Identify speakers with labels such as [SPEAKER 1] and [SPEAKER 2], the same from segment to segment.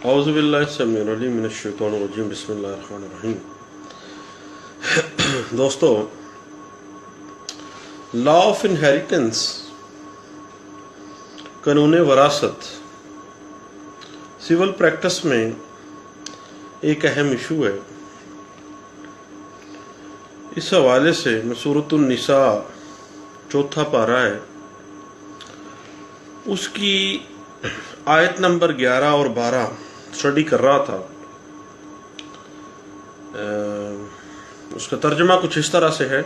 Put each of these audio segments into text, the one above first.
[SPEAKER 1] اعوذ باللہ السمیع العلیم من الشیطان الرجیم بسم اللہ الرحمن الرحیم۔ دوستو، لا آف انہیریٹنس، قانون وراثت سول پریکٹس میں ایک اہم ایشو ہے۔ اس حوالے سے میں سورۃ النساء 4 پارہ ہے، اس کی آیت نمبر 11 اور 12 اسٹڈی کر رہا تھا۔ اس کا ترجمہ کچھ اس طرح سے ہے: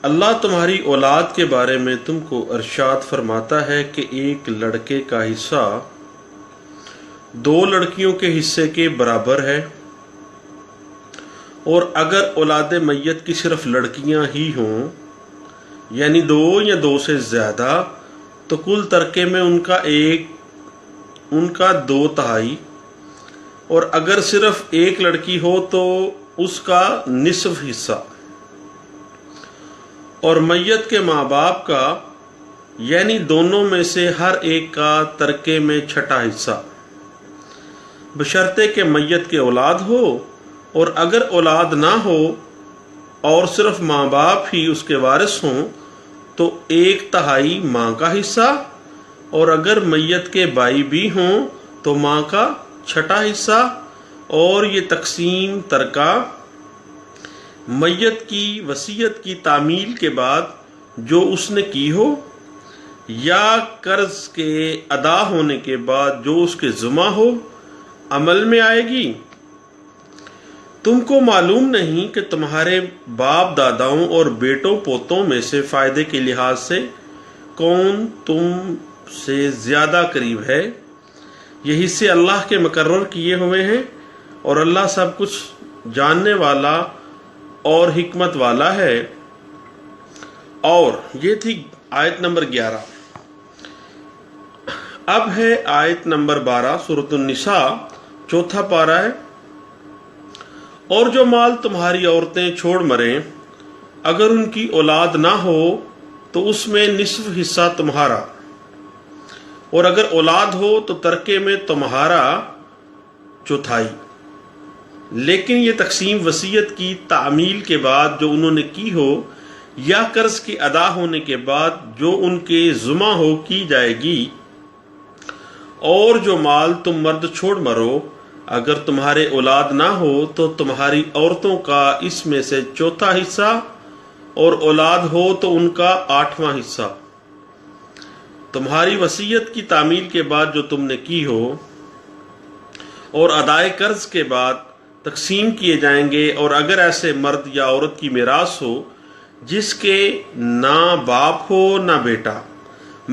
[SPEAKER 1] اللہ تمہاری اولاد کے بارے میں تم کو ارشاد فرماتا ہے کہ ایک لڑکے کا حصہ 2 لڑکیوں کے حصے کے برابر ہے، اور اگر اولاد میت کی صرف لڑکیاں ہی ہوں، یعنی 2 یا 2 سے زیادہ، تو کل ترکے میں ان کا 2/3، اور اگر صرف ایک لڑکی ہو تو اس کا نصف حصہ، اور میت کے ماں باپ کا یعنی دونوں میں سے ہر ایک کا ترکے میں 6واں حصہ، بشرطے کہ میت کے اولاد ہو، اور اگر اولاد نہ ہو اور صرف ماں باپ ہی اس کے وارث ہوں تو 1/3 ماں کا حصہ، اور اگر میت کے بھائی بھی ہوں تو ماں کا 6واں حصہ۔ اور یہ تقسیم ترکہ میت کی وصیت کی تعمیل کے بعد جو اس نے کی ہو، یا قرض کے ادا ہونے کے بعد جو اس کے ذمہ ہو، عمل میں آئے گی۔ تم کو معلوم نہیں کہ تمہارے باپ داداؤں اور بیٹوں پوتوں میں سے فائدے کے لحاظ سے کون تم سے زیادہ قریب ہے؟ یہ حصے اللہ کے مقرر کیے ہوئے ہیں، اور اللہ سب کچھ جاننے والا اور حکمت والا ہے۔ اور یہ تھی آیت نمبر 11۔ اب ہے آیت نمبر 12، سورۃ النساء 4 پارہ ہے: اور جو مال تمہاری عورتیں چھوڑ مریں، اگر ان کی اولاد نہ ہو تو اس میں نصف حصہ تمہارا، اور اگر اولاد ہو تو ترکے میں تمہارا 1/4۔ لیکن یہ تقسیم وصیت کی تعمیل کے بعد جو انہوں نے کی ہو، یا قرض کے ادا ہونے کے بعد جو ان کے ذمہ ہو کی جائے گی۔ اور جو مال تم مرد چھوڑ مرو، اگر تمہارے اولاد نہ ہو تو تمہاری عورتوں کا اس میں سے 1/4 حصہ، اور اولاد ہو تو ان کا 8واں حصہ، تمہاری وصیت کی تعمیل کے بعد جو تم نے کی ہو، اور ادائے قرض کے بعد تقسیم کیے جائیں گے۔ اور اگر ایسے مرد یا عورت کی میراث ہو جس کے نہ باپ ہو نہ بیٹا،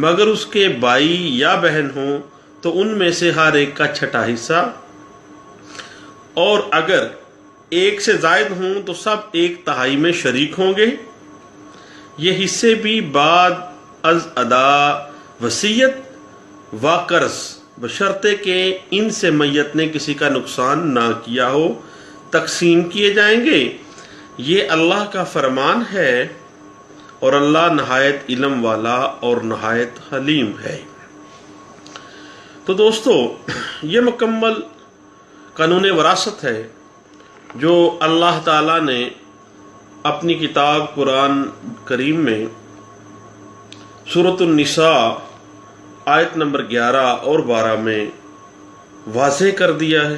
[SPEAKER 1] مگر اس کے بھائی یا بہن ہوں، تو ان میں سے ہر ایک کا 6واں حصہ، اور اگر 1 سے زائد ہوں تو سب 1/3 میں شریک ہوں گے۔ یہ حصے بھی بعد از ادا وصیت و قرض، بشرطے کہ ان سے میت نے کسی کا نقصان نہ کیا ہو، تقسیم کیے جائیں گے۔ یہ اللہ کا فرمان ہے، اور اللہ نہایت علم والا اور نہایت حلیم ہے۔ تو دوستو، یہ مکمل قانون وراثت ہے جو اللہ تعالیٰ نے اپنی کتاب قرآن کریم میں سورۃ النساء آیت نمبر 11 اور 12 میں واضح کر دیا ہے۔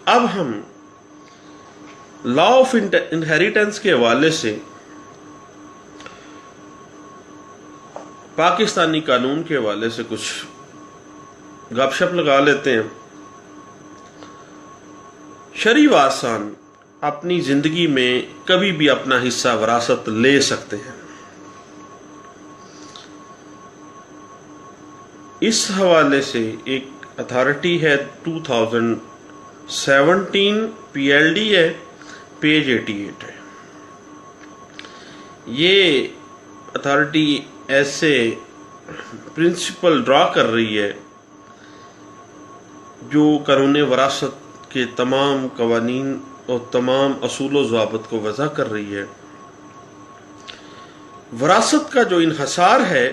[SPEAKER 1] اب ہم لا آف انہیریٹنس کے حوالے سے پاکستانی قانون کے حوالے سے کچھ گپ شپ لگا لیتے ہیں۔ شرعی وارثان اپنی زندگی میں کبھی بھی اپنا حصہ وراثت لے سکتے ہیں۔ اس حوالے سے ایک اتھارٹی ہے 2017 PLD ہے، پیج 88 ہے۔ یہ اتھارٹی ایسے پرنسپل ڈرا کر رہی ہے جو قانون وراثت کے تمام قوانین اور تمام اصول و ضوابط کو وضع کر رہی ہے۔ وراثت کا جو انحصار ہے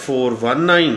[SPEAKER 1] 419।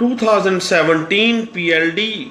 [SPEAKER 1] 2017 PLD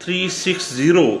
[SPEAKER 1] 360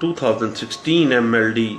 [SPEAKER 1] 2016 MLD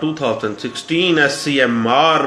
[SPEAKER 1] 2016 SCMR,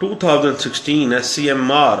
[SPEAKER 1] 2016 SCMR,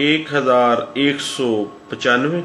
[SPEAKER 1] 1195।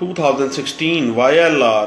[SPEAKER 1] 2016 YLR,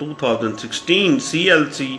[SPEAKER 1] 2016 CLC,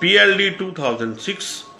[SPEAKER 1] PLD 2006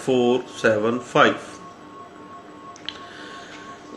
[SPEAKER 1] 475।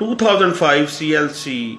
[SPEAKER 1] 2005 CLC,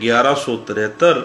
[SPEAKER 1] 1173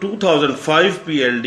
[SPEAKER 1] 2005 PLD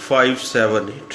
[SPEAKER 1] 578।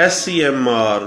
[SPEAKER 1] SCMR,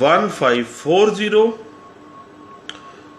[SPEAKER 1] 1540,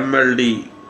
[SPEAKER 1] MLD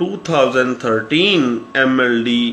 [SPEAKER 1] 2013 MLD,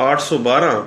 [SPEAKER 1] 812।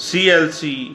[SPEAKER 1] CLC,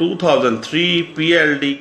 [SPEAKER 1] 2003 PLD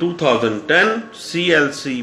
[SPEAKER 1] 2010 CLC,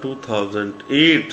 [SPEAKER 1] 2008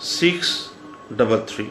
[SPEAKER 1] 633।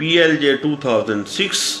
[SPEAKER 1] PLJ 2006,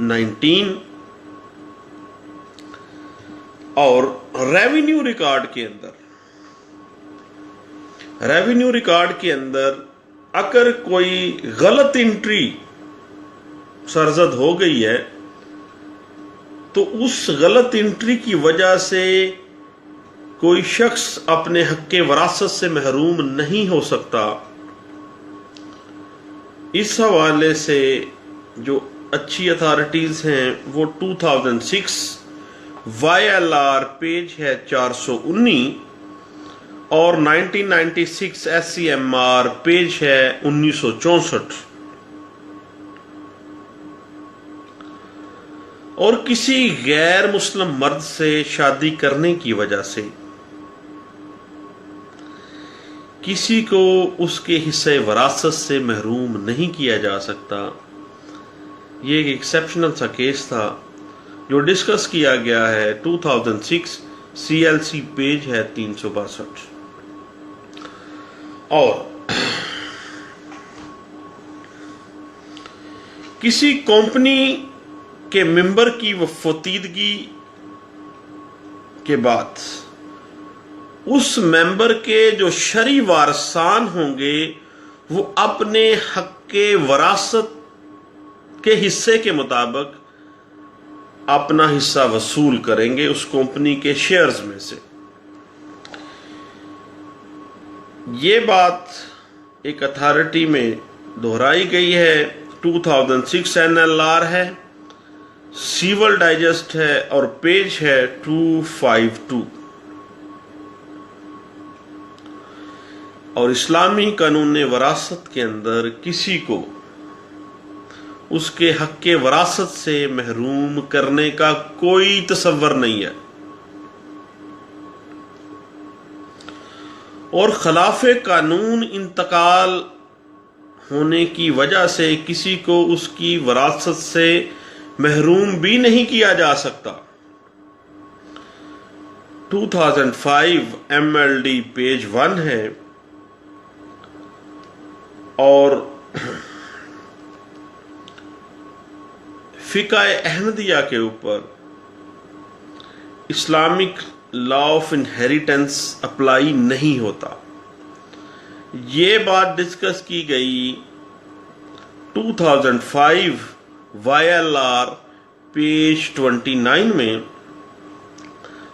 [SPEAKER 1] 19। اور ریونیو ریکارڈ کے اندر اگر کوئی غلط انٹری سرزد ہو گئی ہے تو اس غلط انٹری کی وجہ سے کوئی شخص اپنے حق وراثت سے محروم نہیں ہو سکتا۔ اس حوالے سے جو اچھی اتھارٹیز ہیں وہ 2006 YLR پیج ہے 419 اور 1996 SCMR پیج ہے 1964۔ اور کسی غیر مسلم مرد سے شادی کرنے کی وجہ سے کسی کو اس کے حصے وراثت سے محروم نہیں کیا جا سکتا۔ یہ ایک ایکسیپشنل سا کیس تھا جو ڈسکس کیا گیا ہے 2006 CLC پیج ہے 362۔ اور کسی کمپنی کے ممبر کی وفاتگی کے بعد اس ممبر کے جو شرعی وارثان ہوں گے وہ اپنے حق وراثت کے حصے کے مطابق اپنا حصہ وصول کریں گے اس کمپنی کے شیئرز میں سے۔ یہ بات ایک اتھارٹی میں دہرائی گئی ہے، 2006 NLR ہے، سیول ڈائجسٹ ہے اور پیج ہے 252۔ اور اسلامی قانون وراثت کے اندر کسی کو اس کے حق وراثت سے محروم کرنے کا کوئی تصور نہیں ہے۔ اور خلاف قانون انتقال ہونے کی وجہ سے کسی کو اس کی وراثت سے محروم بھی نہیں کیا جا سکتا۔ 2005 MLD پیج 1 ہے اور فقہ احمدیہ کے اوپر Islamic law of inheritance apply نہیں ہوتا۔ یہ بات ڈسکس کی گئی 2005 YLR پیج 29 میں۔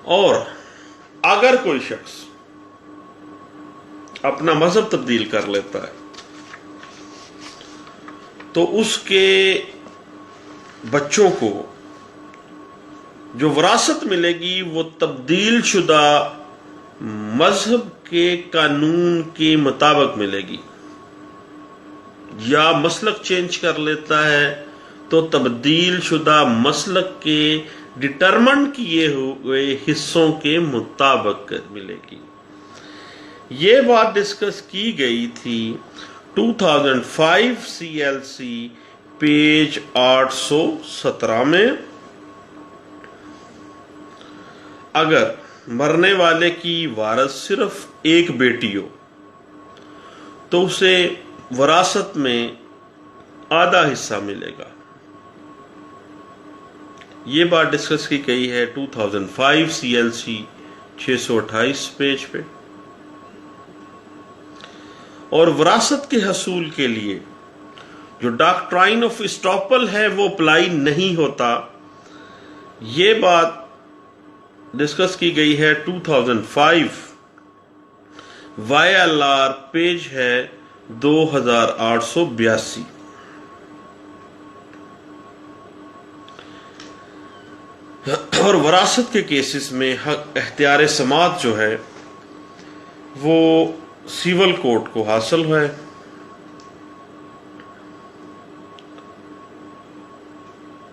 [SPEAKER 1] اور اگر کوئی شخص اپنا مذہب تبدیل کر لیتا ہے تو اس کے بچوں کو جو وراثت ملے گی وہ تبدیل شدہ مذہب کے قانون کے مطابق ملے گی، یا مسلک چینج کر لیتا ہے تو تبدیل شدہ مسلک کے ڈٹرمن کیے ہوئے حصوں کے مطابق ملے گی۔ یہ بات ڈسکس کی گئی تھی 2005 CLC پیج 817 میں۔ اگر مرنے والے کی وارث صرف ایک بیٹی ہو تو اسے وراثت میں آدھا حصہ ملے گا۔ یہ بات ڈسکس کی گئی ہے 2005 CLC 628 پیج پہ۔ اور وراثت کے حصول کے لیے جو ڈاکٹرائن آف اسٹاپل ہے وہ اپلائی نہیں ہوتا۔ یہ بات ڈسکس کی گئی ہے 2005 YLR پیج ہے 2882۔ اور وراثت کے کیسز میں اختیار سماعت جو ہے وہ سیول کورٹ کو حاصل ہے۔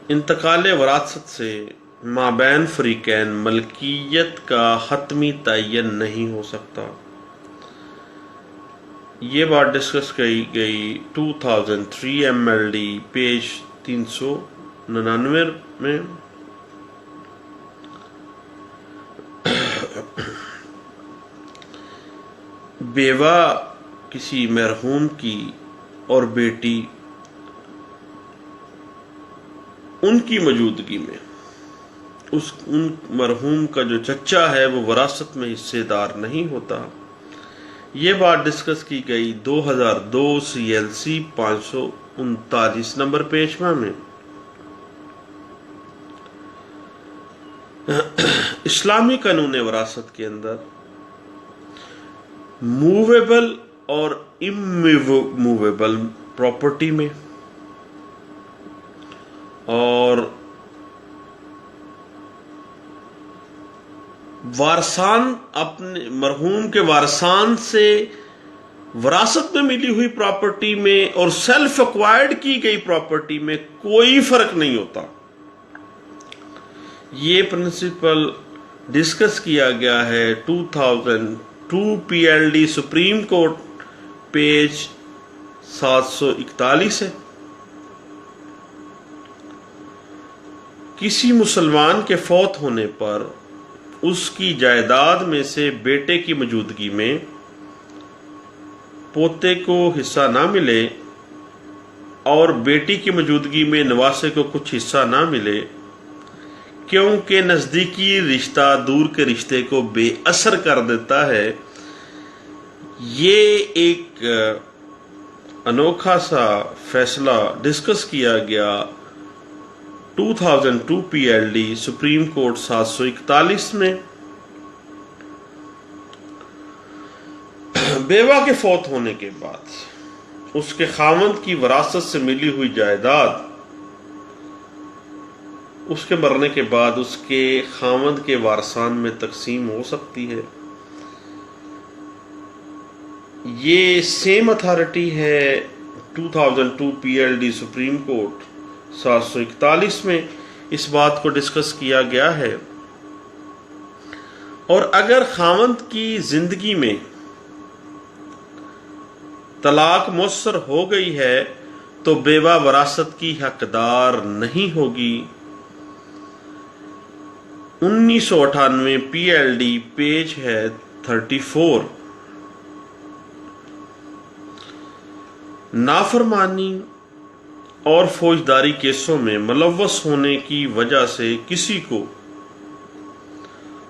[SPEAKER 1] انتقال وراثت سے مابین فریقین ملکیت کا حتمی تعین نہیں ہو سکتا۔ یہ بات ڈسکس کی گئی 2003 MLD پیج 399 میں۔ بیوہ کسی مرحوم کی اور بیٹی ان کی موجودگی میں ان مرحوم کا جو چچا ہے وہ وراثت میں حصے دار نہیں ہوتا۔ یہ بات ڈسکس کی گئی 2002 CLC 539 نمبر پیشوا میں۔ اسلامی قانون وراثت کے اندر موویبل اور اموویبل پراپرٹی میں اور وارثان اپنے مرحوم کے وارثان سے وراثت میں ملی ہوئی پراپرٹی میں اور سیلف ایکوائرڈ کی گئی پراپرٹی میں کوئی فرق نہیں ہوتا۔ یہ پرنسپل ڈسکس کیا گیا ہے 2002 PLD سپریم کورٹ پیج 741 ہے۔ کسی مسلمان کے فوت ہونے پر اس کی جائیداد میں سے بیٹے کی موجودگی میں پوتے کو حصہ نہ ملے اور بیٹی کی موجودگی میں نواسے کو کچھ حصہ نہ ملے، کیونکہ نزدیکی رشتہ دور کے رشتے کو بے اثر کر دیتا ہے، یہ ایک انوکھا سا فیصلہ ڈسکس کیا گیا 2002 PLD سپریم کورٹ 741 میں۔ بیوہ کے فوت ہونے کے بعد اس کے خاوند کی وراثت سے ملی ہوئی جائیداد اس کے مرنے کے بعد اس کے خاوند کے وارثان میں تقسیم ہو سکتی ہے۔ یہ سیم اتھارٹی ہے 2002 PLD سپریم کورٹ 741 میں اس بات کو ڈسکس کیا گیا ہے۔ اور اگر خاوند کی زندگی میں طلاق مؤثر ہو گئی ہے تو بیوہ وراثت کی حقدار نہیں ہوگی۔ 1998 PLD پیج ہے 34۔ نافرمانی اور فوجداری کیسوں میں ملوث ہونے کی وجہ سے کسی کو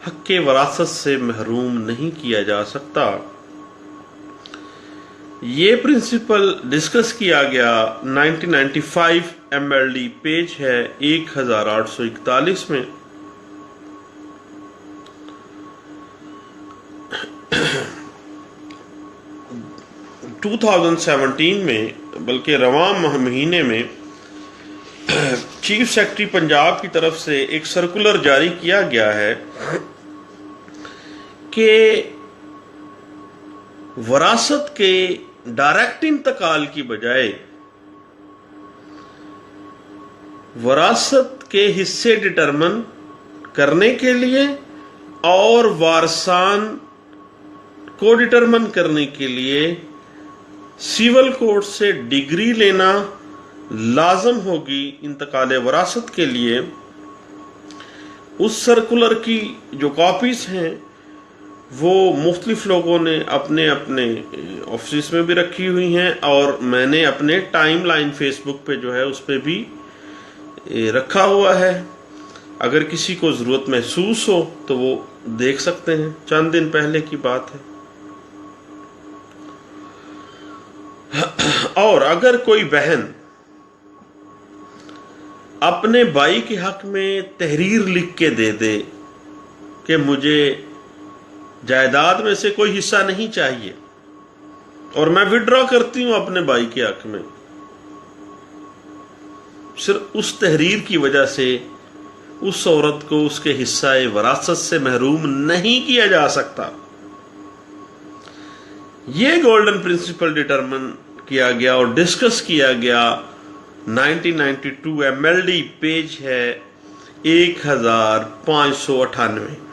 [SPEAKER 1] حق وراثت سے محروم نہیں کیا جا سکتا۔ یہ پرنسپل ڈسکس کیا گیا 1995 MLD پیج ہے 1841 میں۔ ٹو 2017 میں بلکہ رواں مہینے میں چیف سیکرٹری پنجاب کی طرف سے ایک سرکولر جاری کیا گیا ہے کہ وراثت کے ڈائریکٹ انتقال کی بجائے وراثت کے حصے ڈٹرمن کرنے کے لیے اور وارثان کو ڈٹرمن کرنے کے لیے سول کورٹ سے ڈگری لینا لازم ہوگی انتقال وراثت کے لیے۔ اس سرکولر کی جو کاپیز ہیں وہ مختلف لوگوں نے اپنے اپنے آفسز میں بھی رکھی ہوئی ہیں اور میں نے اپنے ٹائم لائن فیس بک پہ جو ہے اس پہ بھی رکھا ہوا ہے۔ اگر کسی کو ضرورت محسوس ہو تو وہ دیکھ سکتے ہیں، چند دن پہلے کی بات ہے۔ اور اگر کوئی بہن اپنے بھائی کے حق میں تحریر لکھ کے دے دے کہ مجھے جائیداد میں سے کوئی حصہ نہیں چاہیے اور میں وڈرا کرتی ہوں اپنے بھائی کے حق میں، صرف اس تحریر کی وجہ سے اس عورت کو اس کے حصہ وراثت سے محروم نہیں کیا جا سکتا۔ یہ گولڈن پرنسپل ڈٹرمن کیا گیا اور ڈسکس کیا گیا 1992 MLD پیج ہے 1598۔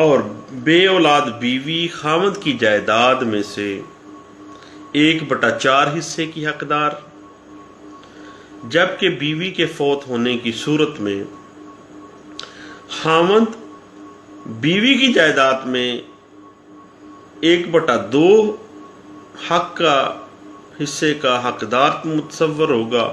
[SPEAKER 1] اور بے اولاد بیوی خاوند کی جائیداد میں سے 1/4 حصے کی حقدار، جبکہ بیوی کے فوت ہونے کی صورت میں خاوند بیوی کی جائیداد میں 1/2 حق کا حصے کا حقدار متصور ہوگا،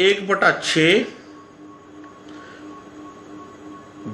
[SPEAKER 1] 1/6,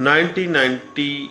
[SPEAKER 1] 1990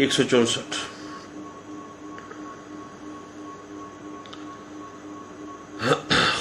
[SPEAKER 1] 164।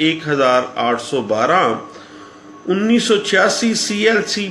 [SPEAKER 1] 1812, 1986 CLC,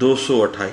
[SPEAKER 1] 228।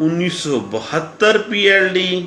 [SPEAKER 1] 1972 PLD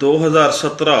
[SPEAKER 1] 2017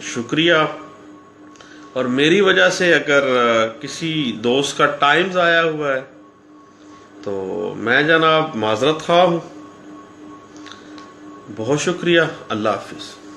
[SPEAKER 1] شکریہ. اور میری وجہ سے اگر کسی دوست کا ٹائم ضائع ہوا ہے تو میں جناب معذرت خواہ ہوں. بہت شکریہ. اللہ حافظ.